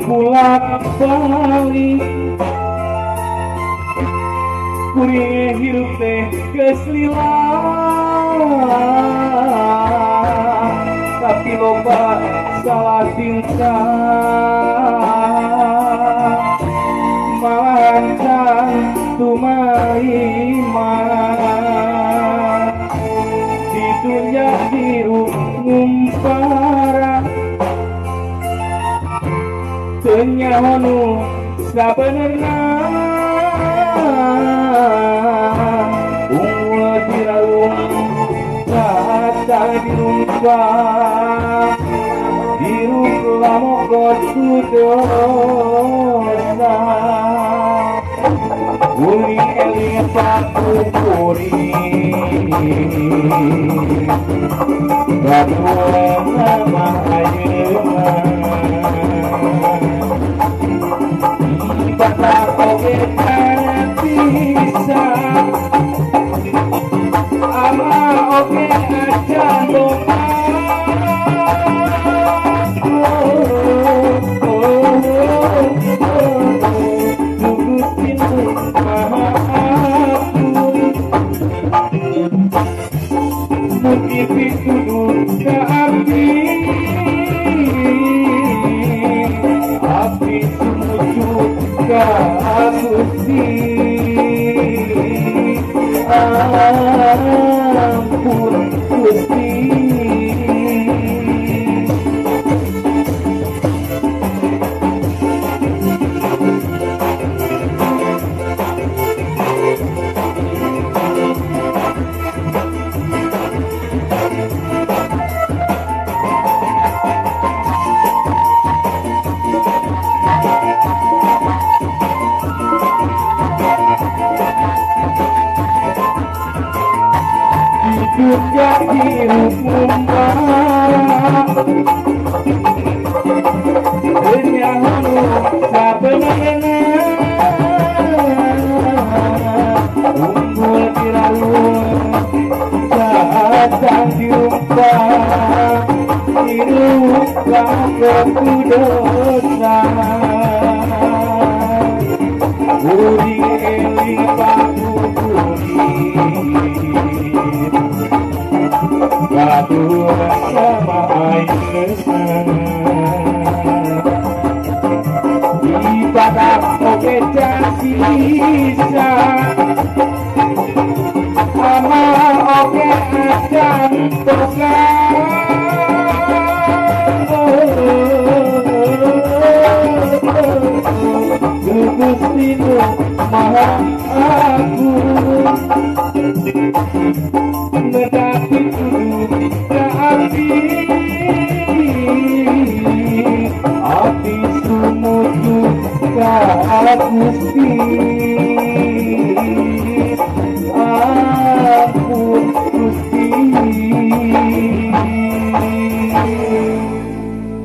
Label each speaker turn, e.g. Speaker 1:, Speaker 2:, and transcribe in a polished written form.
Speaker 1: bolak-balik kuring hidup teh geus lila tapi loba salah tingkah malahan tumaiman di dunia biru ngumpara ternyaho nu sabenerna unggul diraung kata dirumpah diruk lamokot kudosa uling eling pakukuri batuan nama ayeuna ibadah oge kana bisa ama oge aja lupa Mutipi kudu ka abdi sumuju ka Gusti ampun Gusti jadi hukum bernyahu sabenerna unggul diralung datang diumpah hidup kaku dosa uri eling pakukuri Gaduh sama ayeuna ibadah oge bisa ama oge acan Gusti Nu Maha Agung ngedaki kudu ka abdi sumuju ka Gusti